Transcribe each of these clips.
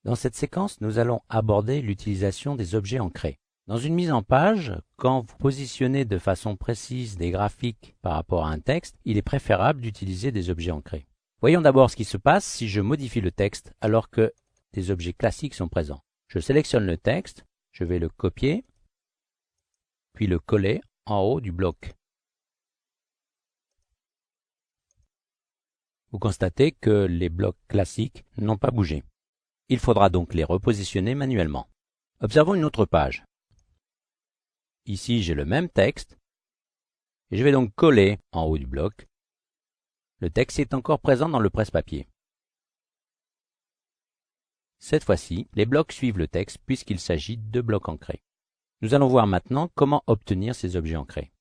Dans cette séquence, nous allons aborder l'utilisation des objets ancrés. Dans une mise en page, quand vous positionnez de façon précise des graphiques par rapport à un texte, il est préférable d'utiliser des objets ancrés. Voyons d'abord ce qui se passe si je modifie le texte alors que des objets classiques sont présents. Je sélectionne le texte, je vais le copier, puis le coller en haut du bloc. Vous constatez que les blocs classiques n'ont pas bougé. Il faudra donc les repositionner manuellement. Observons une autre page. Ici, j'ai le même texte et je vais donc coller en haut du bloc. Le texte est encore présent dans le presse-papier. Cette fois-ci, les blocs suivent le texte puisqu'il s'agit de blocs ancrés. Nous allons voir maintenant comment obtenir ces objets ancrés.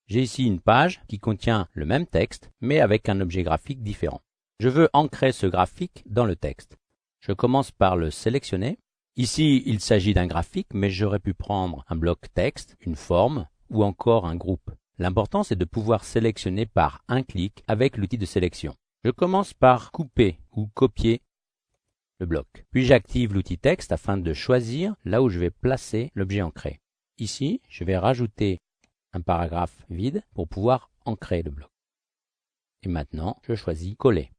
J'ai ici une page qui contient le même texte mais avec un objet graphique différent. Je veux ancrer ce graphique dans le texte. Je commence par le sélectionner. Ici, il s'agit d'un graphique, mais j'aurais pu prendre un bloc texte, une forme ou encore un groupe. L'important, c'est de pouvoir sélectionner par un clic avec l'outil de sélection. Je commence par couper ou copier le bloc. Puis j'active l'outil texte afin de choisir là où je vais placer l'objet ancré. Ici, je vais rajouter un paragraphe vide pour pouvoir ancrer le bloc. Et maintenant, je choisis coller.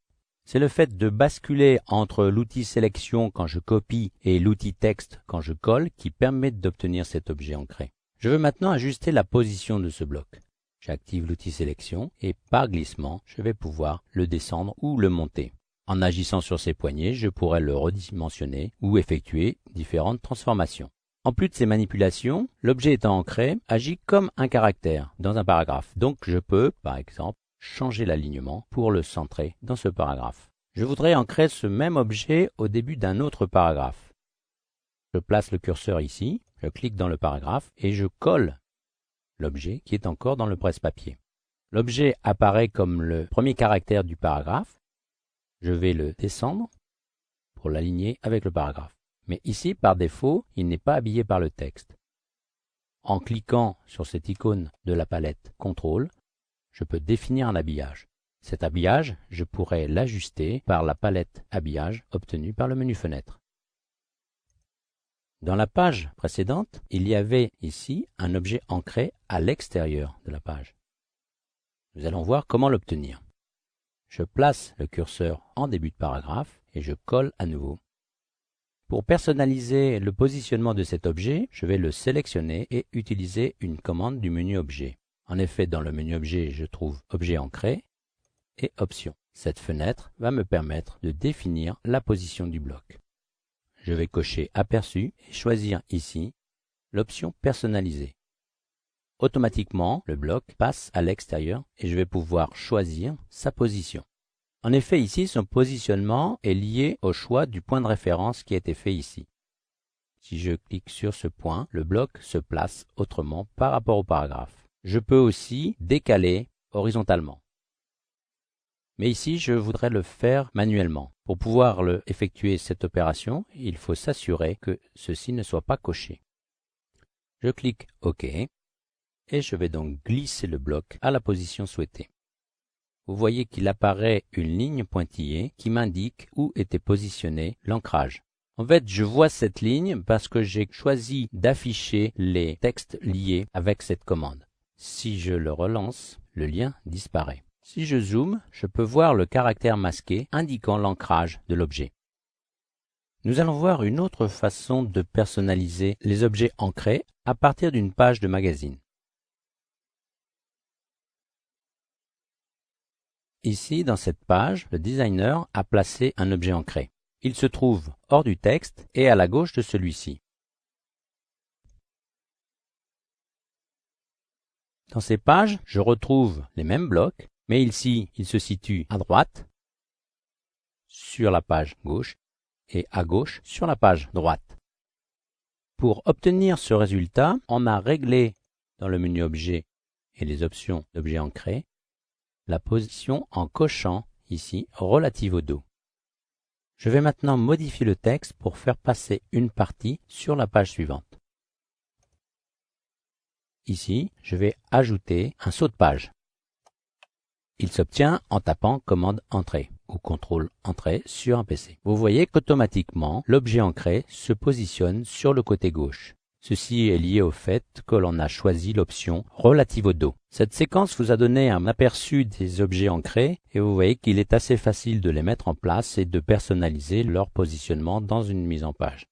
C'est le fait de basculer entre l'outil sélection quand je copie et l'outil texte quand je colle qui permet d'obtenir cet objet ancré. Je veux maintenant ajuster la position de ce bloc. J'active l'outil sélection et par glissement, je vais pouvoir le descendre ou le monter. En agissant sur ces poignées, je pourrais le redimensionner ou effectuer différentes transformations. En plus de ces manipulations, l'objet étant ancré agit comme un caractère dans un paragraphe. Donc je peux, par exemple, changer l'alignement pour le centrer dans ce paragraphe. Je voudrais ancrer ce même objet au début d'un autre paragraphe. Je place le curseur ici, je clique dans le paragraphe et je colle l'objet qui est encore dans le presse-papier. L'objet apparaît comme le premier caractère du paragraphe. Je vais le descendre pour l'aligner avec le paragraphe. Mais ici, par défaut, il n'est pas habillé par le texte. En cliquant sur cette icône de la palette CTRL, je peux définir un habillage. Cet habillage, je pourrais l'ajuster par la palette habillage obtenue par le menu fenêtre. Dans la page précédente, il y avait ici un objet ancré à l'extérieur de la page. Nous allons voir comment l'obtenir. Je place le curseur en début de paragraphe et je colle à nouveau. Pour personnaliser le positionnement de cet objet, je vais le sélectionner et utiliser une commande du menu objet. En effet, dans le menu objet, je trouve objet ancré et options. Cette fenêtre va me permettre de définir la position du bloc. Je vais cocher aperçu et choisir ici l'option personnaliser. Automatiquement, le bloc passe à l'extérieur et je vais pouvoir choisir sa position. En effet, ici, son positionnement est lié au choix du point de référence qui a été fait ici. Si je clique sur ce point, le bloc se place autrement par rapport au paragraphe. Je peux aussi décaler horizontalement. Mais ici, je voudrais le faire manuellement. Pour pouvoir effectuer cette opération, il faut s'assurer que ceci ne soit pas coché. Je clique OK et je vais donc glisser le bloc à la position souhaitée. Vous voyez qu'il apparaît une ligne pointillée qui m'indique où était positionné l'ancrage. En fait, je vois cette ligne parce que j'ai choisi d'afficher les textes liés avec cette commande. Si je le relance, le lien disparaît. Si je zoome, je peux voir le caractère masqué indiquant l'ancrage de l'objet. Nous allons voir une autre façon de personnaliser les objets ancrés à partir d'une page de magazine. Ici, dans cette page, le designer a placé un objet ancré. Il se trouve hors du texte et à la gauche de celui-ci. Dans ces pages, je retrouve les mêmes blocs, mais ici, il se situe à droite, sur la page gauche, et à gauche, sur la page droite. Pour obtenir ce résultat, on a réglé dans le menu Objet et les options d'objet ancré la position en cochant ici relative au dos. Je vais maintenant modifier le texte pour faire passer une partie sur la page suivante. Ici, je vais ajouter un saut de page. Il s'obtient en tapant commande Entrée ou CTRL Entrée sur un PC. Vous voyez qu'automatiquement, l'objet ancré se positionne sur le côté gauche. Ceci est lié au fait que l'on a choisi l'option relative au dos. Cette séquence vous a donné un aperçu des objets ancrés et vous voyez qu'il est assez facile de les mettre en place et de personnaliser leur positionnement dans une mise en page.